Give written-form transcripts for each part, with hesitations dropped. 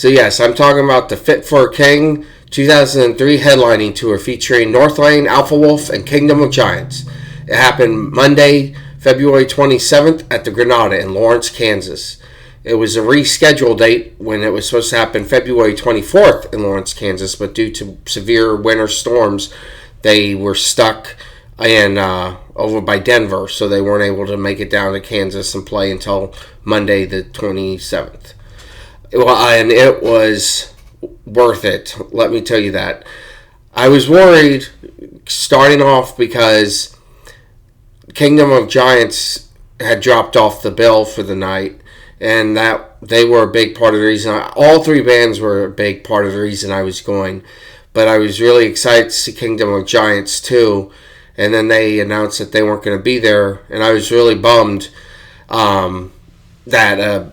So yes, I'm talking about the Fit for a King 2003 headlining tour featuring Northlane, Alpha Wolf, and Kingdom of Giants. It happened Monday, February 27th at the Granada in Lawrence, Kansas. It was a rescheduled date when it was supposed to happen February 24th in Lawrence, Kansas, but due to severe winter storms, they were stuck in over by Denver, so they weren't able to make it down to Kansas and play until Monday the 27th. And it was worth it, let me tell you that. I was worried starting off because Kingdom of Giants had dropped off the bill for the night, and that they were a big part of the reason. All three bands were a big part of the reason I was going, but I was really excited to see Kingdom of Giants too. And then they announced that they weren't going to be there, and I was really bummed that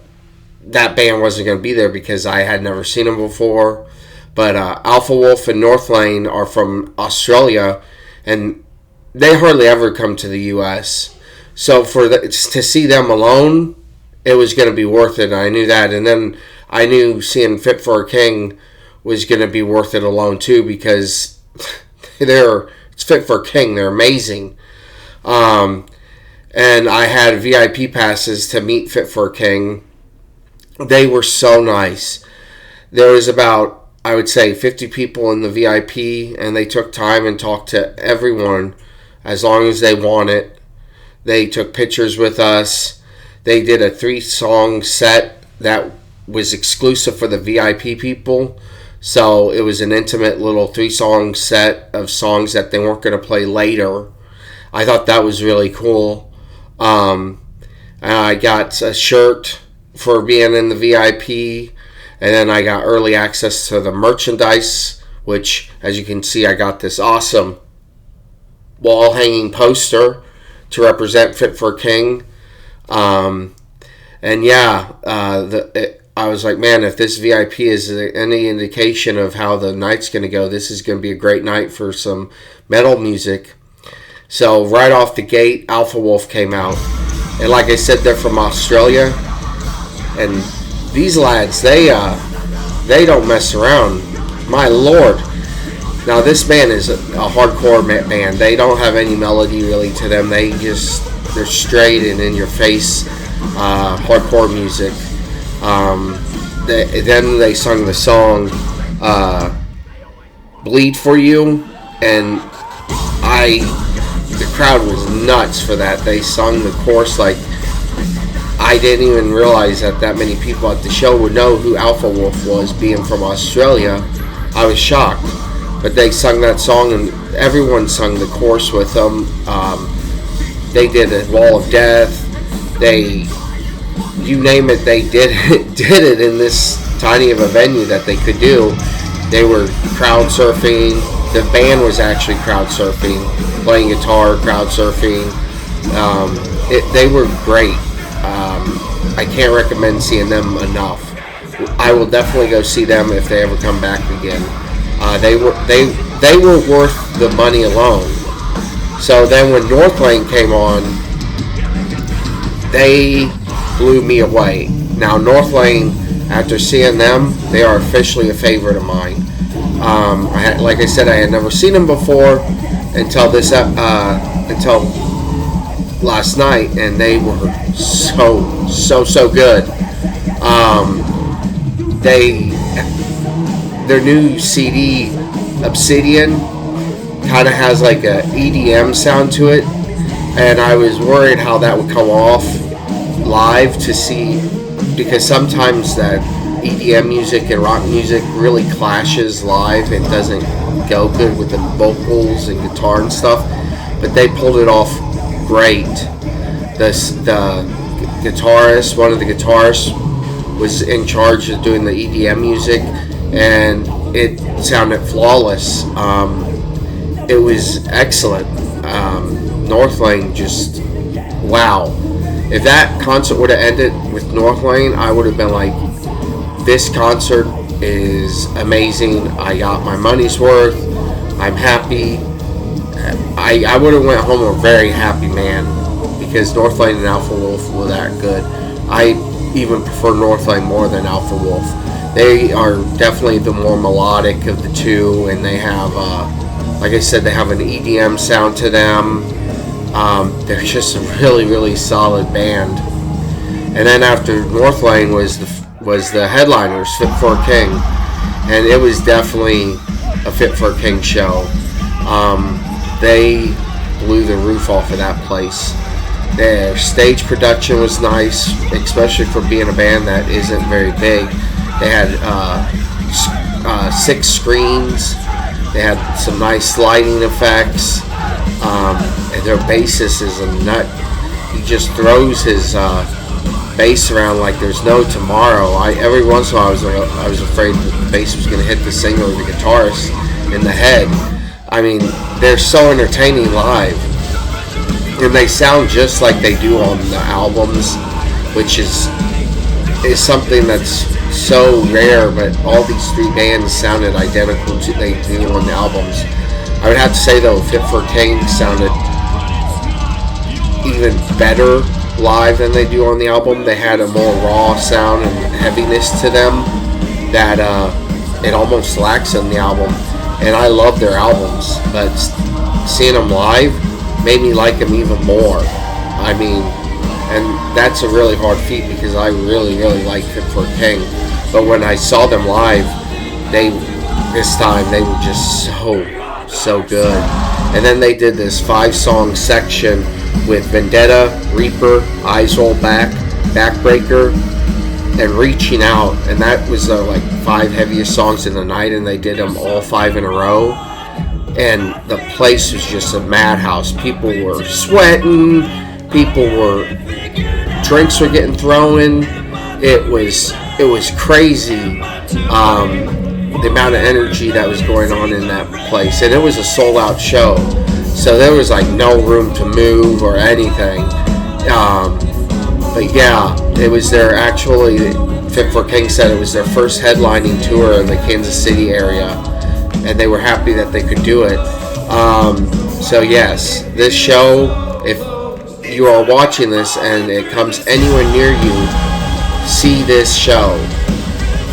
that band wasn't going to be there because I had never seen them before. But Alpha Wolf and Northlane are from Australia, and they hardly ever come to the U.S. So to see them alone, it was going to be worth it. I knew that, and then I knew seeing Fit for a King was going to be worth it alone too, because it's Fit for a King. They're amazing. And I had VIP passes to meet Fit for a King. They were so nice. There was about, I would say, 50 people in the VIP, and they took time and talked to everyone as long as they wanted. They took pictures with us. They did a 3-song set that was exclusive for the VIP people. So it was an intimate little 3-song set of songs that they weren't going to play later. I thought that was really cool. And I got a shirt for being in the VIP. And then I got early access to the merchandise, which, as you can see, I got this awesome wall hanging poster to represent Fit for a King. And yeah, I was like, man, if this VIP is any indication of how the night's going to go, this is going to be a great night for some metal music. So right off the gate, Alpha Wolf came out. And like I said, they're from Australia. And these lads, they don't mess around. My Lord. Now this band is a hardcore band. They don't have any melody really to them. They're straight and in your face hardcore music. Then they sung the song Bleed For You, and the crowd was nuts for that. They sung the chorus like I didn't even realize that many people at the show would know who Alpha Wolf was, being from Australia. I was shocked. But they sung that song, and everyone sung the chorus with them. They did a Wall of Death. You name it, they did it in this tiny of a venue that they could do. They were crowd surfing. The band was actually crowd surfing, playing guitar, crowd surfing. They were great. I can't recommend seeing them enough. I will definitely go see them if they ever come back again. They were worth the money alone. So then when Northlane came on, they blew me away. Now Northlane, after seeing them, they are officially a favorite of mine. Like I said, I had never seen them before until last night, and they were so good. Their new CD, Obsidian, kind of has like a EDM sound to it, and I was worried how that would come off live to see, because sometimes that EDM music and rock music really clashes live and doesn't go good with the vocals and guitar and stuff, but they pulled it off great. The guitarist, one of the guitarists, was in charge of doing the EDM music, and it sounded flawless. It was excellent. Northlane, just wow. If that concert would have ended with Northlane, I would have been like, this concert is amazing. I got my money's worth. I'm happy. I would have went home a very happy man, because Northlane and Alpha Wolf were that good. I even prefer Northlane more than Alpha Wolf. They are definitely the more melodic of the two, and they have, like I said, they have an EDM sound to them. They're just a really, really solid band. And then after Northlane was the headliners, Fit for a King, and it was definitely a Fit for a King show. They blew the roof off of that place. Their stage production was nice, especially for being a band that isn't very big. They had 6 screens. They had some nice lighting effects. And their bassist is a nut. He just throws his bass around like there's no tomorrow. Every once in a while I was afraid that the bass was going to hit the singer or the guitarist in the head. I mean, they're so entertaining live, and they sound just like they do on the albums, which is something that's so rare. But all these 3 bands sounded identical to they do on the albums. I would have to say though, Fit for a King sounded even better live than they do on the album. They had a more raw sound and heaviness to them that it almost lacks on the album. And I love their albums, but seeing them live made me like them even more. I mean, and that's a really hard feat because I really, really like Fit for a King. But when I saw them live, this time they were just so good. And then they did this 5-song section with Vendetta, Reaper, Eyes Roll Back, Backbreaker, and Reaching Out, and that was like 5 heaviest songs in the night, and they did them all 5 in a row, and the place was just a madhouse. People were sweating, drinks were getting thrown. It was crazy, the amount of energy that was going on in that place, and it was a sold out show, so there was like no room to move or anything. But yeah, it was Fit for a King said it was their first headlining tour in the Kansas City area, and they were happy that they could do it. So yes, this show, if you are watching this and it comes anywhere near you, see this show.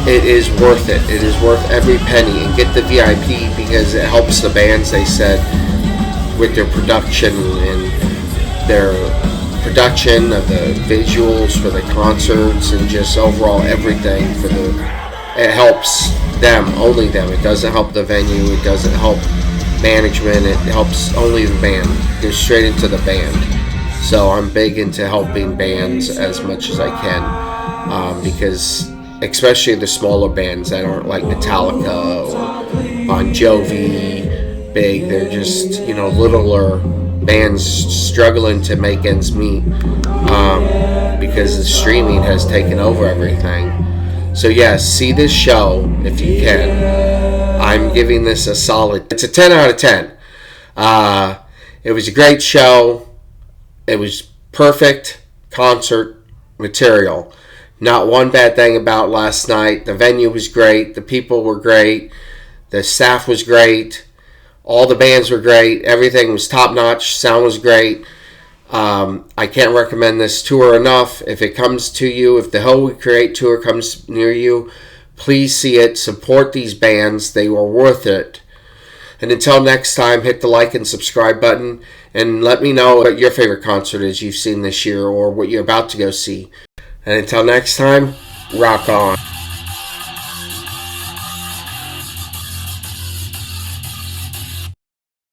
It is worth it. It is worth every penny, and get the VIP because it helps the bands, they said, with their production and their production of the visuals for the concerts and just overall everything it helps them, only them. It doesn't help the venue, it doesn't help management, it helps only the band. It goes straight into the band. So I'm big into helping bands as much as I can, because especially the smaller bands that aren't like Metallica or Bon Jovi big, they're just, littler bands struggling to make ends meet, because the streaming has taken over everything. So yes, see this show if you can. I'm giving this a solid, it's a 10 out of 10. It was a great show. It was perfect concert material. Not one bad thing about last night. The venue was great. The people were great. The staff was great. All the bands were great. Everything was top-notch. Sound was great. I can't recommend this tour enough. If it comes to you, if the Hell We Create tour comes near you, please see it. Support these bands. They were worth it. And until next time, hit the like and subscribe button. And let me know what your favorite concert is you've seen this year or what you're about to go see. And until next time, rock on.